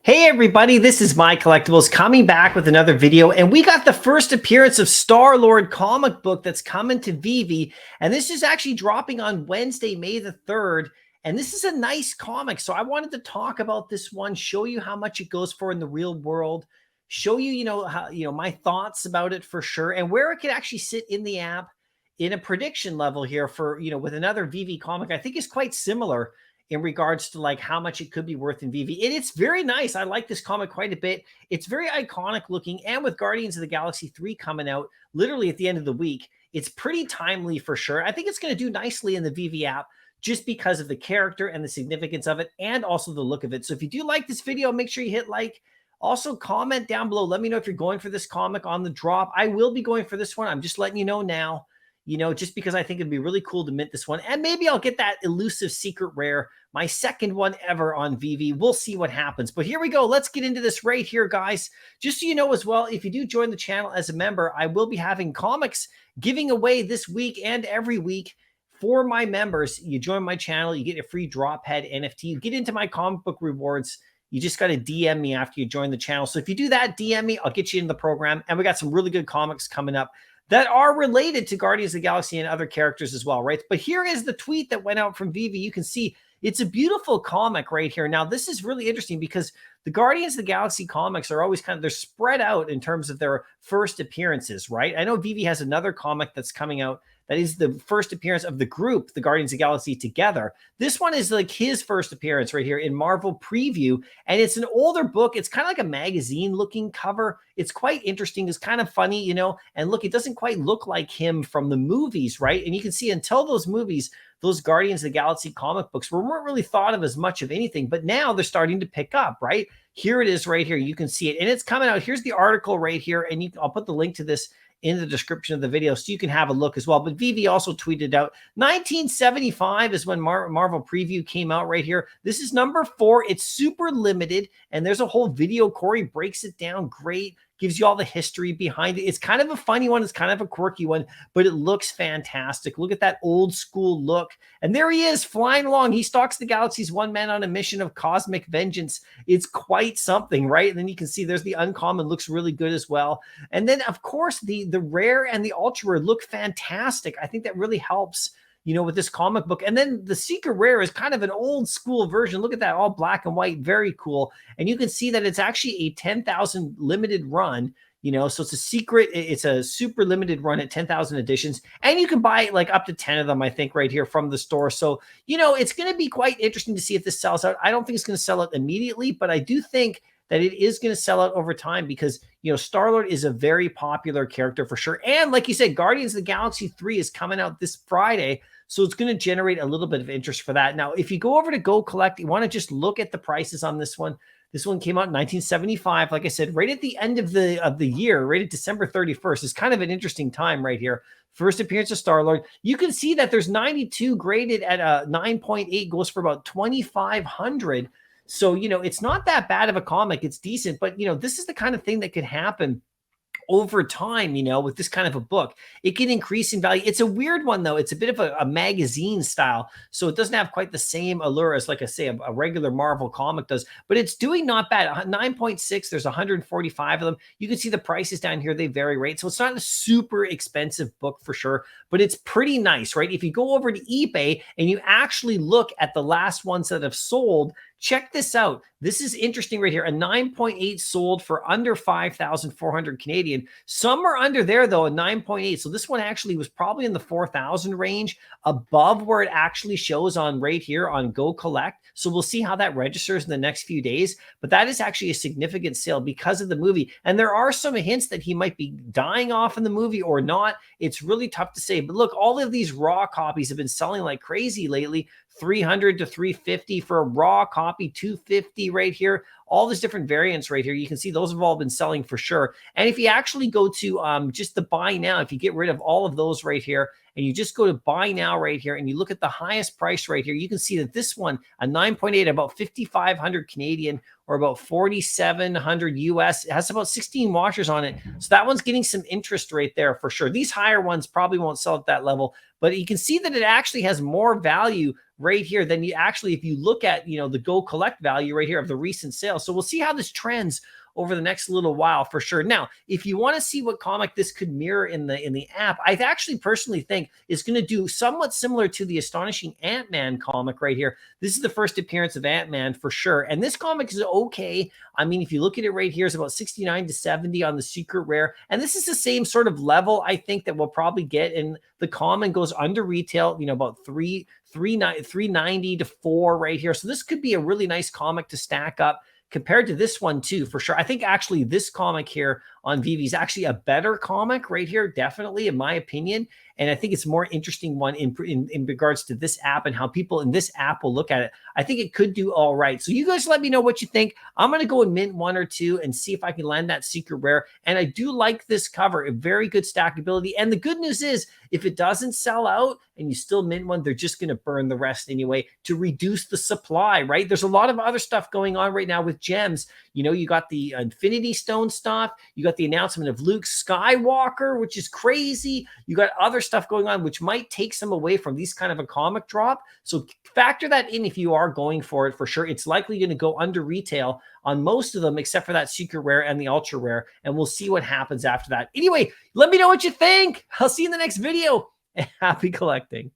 Hey everybody, this is MyCollectables coming back with another video, and we got the first appearance of Star-Lord comic book that's coming to Veve, and this is actually dropping on Wednesday, May the 3rd, and this is a nice comic, so I wanted to talk about this one, show you how much it goes for in the real world, show you, how, my thoughts about it for sure, and where it could actually sit in the app in a prediction level here for, with another Veve comic, I think is quite similar in regards to like how much it could be worth in Veve. And it's very nice. I like this comic quite a bit. It's very iconic looking. And with Guardians of the Galaxy 3 coming out literally at the end of the week, it's pretty timely for sure. I think it's going to do nicely in the Veve app just because of the character and the significance of it and also the look of it. So if you do like this video, make sure you hit like. Also, comment down below. Let me know if you're going for this comic on the drop. I will be going for this one. I'm just letting you know now. Just because I think it'd be really cool to mint this one. And maybe I'll get that elusive secret rare, my second one ever on Veve. We'll see what happens. But here we go. Let's get into this right here, guys. Just so you know as well, if you do join the channel as a member, I will be having comics giving away this week and every week for my members. You join my channel, you get a free drop head NFT. You get into my comic book rewards. You just got to DM me after you join the channel. So if you do that, DM me. I'll get you in the program. And we got some really good comics coming up that are related to Guardians of the Galaxy and other characters as well, right? But here is the tweet that went out from Veve. You can see it's a beautiful comic right here. Now, this is really interesting because the Guardians of the Galaxy comics are always they're spread out in terms of their first appearances, right? I know Veve has another comic that's coming out that is the first appearance of the group, the Guardians of the Galaxy together. This one is like his first appearance right here in Marvel Preview. And it's an older book. It's kind of like a magazine looking cover. It's quite interesting. It's kind of funny, and look, it doesn't quite look like him from the movies, right? And you can see until those movies, those Guardians of the Galaxy comic books weren't really thought of as much of anything, but now they're starting to pick up, right? Here it is right here. You can see it and it's coming out. Here's the article right here. And I'll put the link to this in the description of the video so you can have a look as well. But Veve also tweeted out 1975 is when Marvel Preview came out right here. This is number 4. It's super limited and there's a whole video. Corey breaks it down great, gives you all the history behind it. It's kind of a funny one. It's kind of a quirky one, but it looks fantastic. Look at that old school look. And there he is flying along. He stalks the galaxy's one man on a mission of cosmic vengeance. It's quite something, right? And then you can see there's the uncommon, looks really good as well. And then of course the rare and the ultra rare look fantastic. I think that really helps with this comic book. And then the secret rare is kind of an old school version. Look at that, all black and white, very cool. And you can see that it's actually a 10,000 limited run, so it's a secret, it's a super limited run at 10,000 editions. And you can buy like up to 10 of them, I think, right here from the store. So, it's going to be quite interesting to see if this sells out. I don't think it's going to sell out immediately, but I do think that it is going to sell out over time because, Star-Lord is a very popular character for sure. And like you said, Guardians of the Galaxy 3 is coming out this Friday. So it's going to generate a little bit of interest for that. Now, if you go over to Go Collect, you want to just look at the prices on this one. This one came out in 1975. Like I said, right at the end of the year, right at December 31st. It's kind of an interesting time right here. First appearance of Star-Lord. You can see that there's 92 graded at a 9.8, goes for about 2,500. So, it's not that bad of a comic. It's decent, but, this is the kind of thing that could happen over time, with this kind of a book. It can increase in value. It's a weird one, though. It's a bit of a magazine style, so it doesn't have quite the same allure as, like I say, a regular Marvel comic does, but it's doing not bad. 9.6, there's 145 of them. You can see the prices down here. They vary, right? So it's not a super expensive book for sure, but it's pretty nice, right? If you go over to eBay and you actually look at the last ones that have sold, check this out. This is interesting right here. A 9.8 sold for under 5,400 Canadian. Some are under there though, a 9.8. So this one actually was probably in the 4,000 range, above where it actually shows on right here on Go Collect. So we'll see how that registers in the next few days. But that is actually a significant sale because of the movie. And there are some hints that he might be dying off in the movie or not. It's really tough to say. But look, all of these raw copies have been selling like crazy lately. 300 to 350 for a raw copy, 250 right here. All these different variants right here. You can see those have all been selling for sure. And if you actually go to just the buy now, if you get rid of all of those right here, and you just go to buy now right here, and you look at the highest price right here, you can see that this one, a 9.8, about 5,500 Canadian or about 4,700 US. It has about 16 washers on it. So that one's getting some interest right there for sure. These higher ones probably won't sell at that level, but you can see that it actually has more value right here, then you actually, if you look at, the go collect value right here of the recent sales. So we'll see how this trends over the next little while for sure. Now, if you want to see what comic this could mirror in the app, I actually personally think is going to do somewhat similar to the Astonishing Ant-Man comic right here. This is the first appearance of Ant-Man for sure. And this comic is okay. I mean, if you look at it right here, it's about 69 to 70 on the secret rare. And this is the same sort of level, I think, that we'll probably get. And the common goes under retail, about 390 to 4 right here. So this could be a really nice comic to stack up compared to this one too, for sure. I think actually this comic here on Veve is actually a better comic right here, definitely, in my opinion. And I think it's a more interesting one in regards to this app and how people in this app will look at it. I think it could do all right. So you guys let me know what you think. I'm going to go and mint 1 or 2 and see if I can land that secret rare. And I do like this cover, a very good stackability. And the good news is, if it doesn't sell out and you still mint 1, they're just going to burn the rest anyway to reduce the supply, right? There's a lot of other stuff going on right now with gems. You got the Infinity Stone stuff. You got the announcement of Luke Skywalker, which is crazy. You got other stuff going on, which might take some away from these kind of a comic drop. So factor that in if you are going for it for sure. It's likely going to go under retail on most of them, except for that secret rare and the ultra rare. And we'll see what happens after that. Anyway, let me know what you think. I'll see you in the next video. Happy collecting.